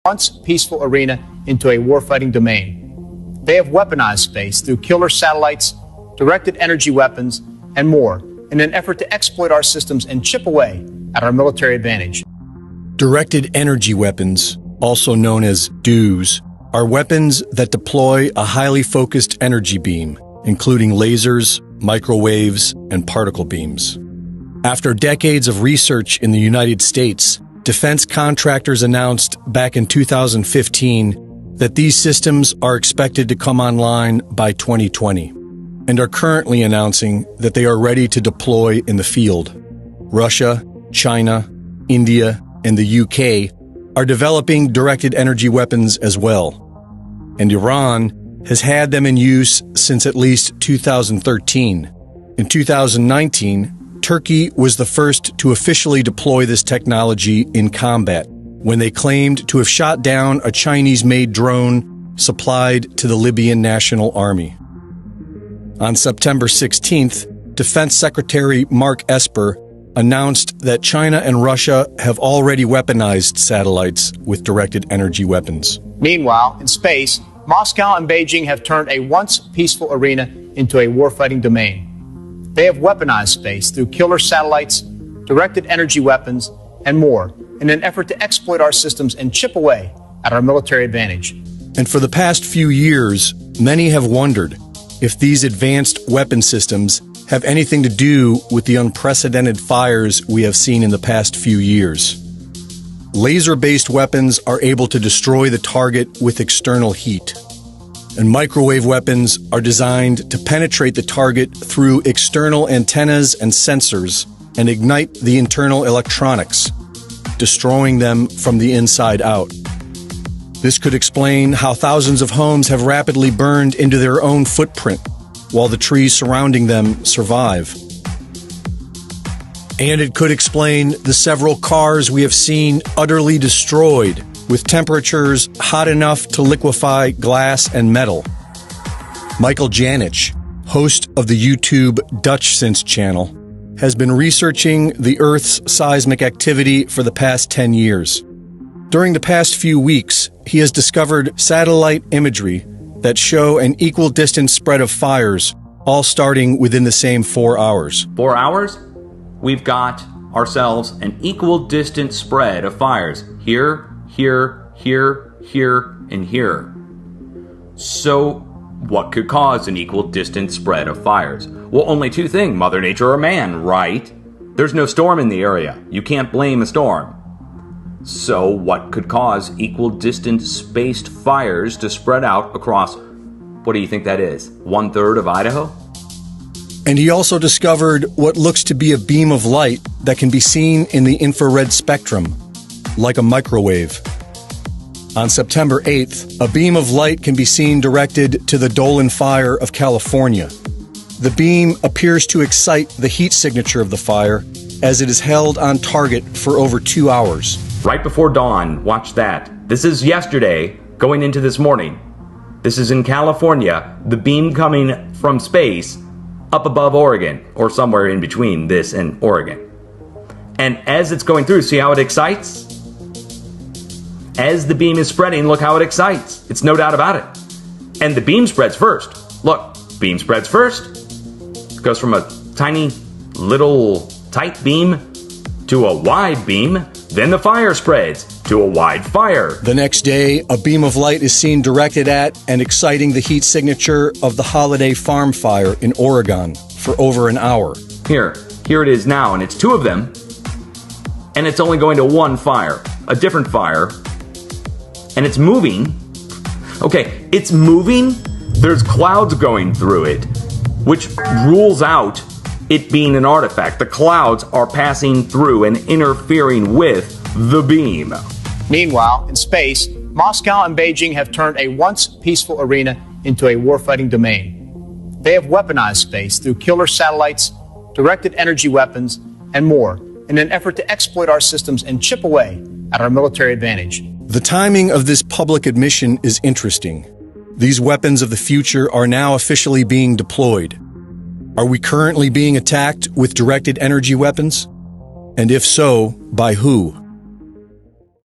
once peaceful arena into a warfighting domain. They have weaponized space through killer satellites, directed energy weapons, and more in an effort to exploit our systems and chip away at our military advantage. Directed energy weapons, also known as DEWs, are weapons that deploy a highly focused energy beam, including lasers, microwaves, and particle beams. After decades of research in the United States, defense contractors announced back in 2015 that these systems are expected to come online by 2020, and are currently announcing that they are ready to deploy in the field. Russia, China, India, and the UK are developing directed energy weapons as well. And Iran has had them in use since at least 2013. In 2019, Turkey was the first to officially deploy this technology in combat, when they claimed to have shot down a Chinese-made drone supplied to the Libyan National Army. On September 16th, Defense Secretary Mark Esper announced that China and Russia have already weaponized satellites with directed energy weapons. Meanwhile, in space, Moscow and Beijing have turned a once peaceful arena into a warfighting domain. They have weaponized space through killer satellites, directed energy weapons, and more in an effort to exploit our systems and chip away at our military advantage. And for the past few years, many have wondered if these advanced weapon systems have anything to do with the unprecedented fires we have seen in the past few years. Laser-based weapons are able to destroy the target with external heat, and microwave weapons are designed to penetrate the target through external antennas and sensors and ignite the internal electronics, destroying them from the inside out. This could explain how thousands of homes have rapidly burned into their own footprint, while the trees surrounding them survive. And it could explain the several cars we have seen utterly destroyed, with temperatures hot enough to liquefy glass and metal. Michael Janich, host of the YouTube DutchSense channel, has been researching the Earth's seismic activity for the past 10 years. During the past few weeks, he has discovered satellite imagery that show an equal distance spread of fires, all starting within the same 4 hours. 4 hours? We've got ourselves an equal distance spread of fires. Here, here, here, here, and here. So, what could cause an equal distance spread of fires? Well, only two things, Mother Nature or man, right? There's no storm in the area. You can't blame a storm. So, what could cause equal distance spaced fires to spread out across, what do you think that is, 1/3 of Idaho? And he also discovered what looks to be a beam of light that can be seen in the infrared spectrum, like a microwave. On September 8th, a beam of light can be seen directed to the Dolan Fire of California. The beam appears to excite the heat signature of the fire as it is held on target for over 2 hours. Right before dawn, watch that. This is yesterday, going into this morning. This is in California, the beam coming from space up above Oregon, or somewhere in between this and Oregon. And as it's going through, see how it excites? As the beam is spreading, look how it excites. It's no doubt about it. And the beam spreads first. Look, beam spreads first. It goes from a tiny, little, tight beam to a wide beam. Then the fire spreads to a wide fire. The next day, a beam of light is seen directed at and exciting the heat signature of the Holiday Farm Fire in Oregon for over an hour. Here it is now, and it's two of them, and it's only going to one fire, a different fire, and it's moving. Okay, it's moving, there's clouds going through it, which rules out it being an artifact. The clouds are passing through and interfering with the beam. Meanwhile, in space, Moscow and Beijing have turned a once peaceful arena into a warfighting domain. They have weaponized space through killer satellites, directed energy weapons, and more in an effort to exploit our systems and chip away at our military advantage. The timing of this public admission is interesting. These weapons of the future are now officially being deployed. Are we currently being attacked with directed energy weapons? And if so, by who?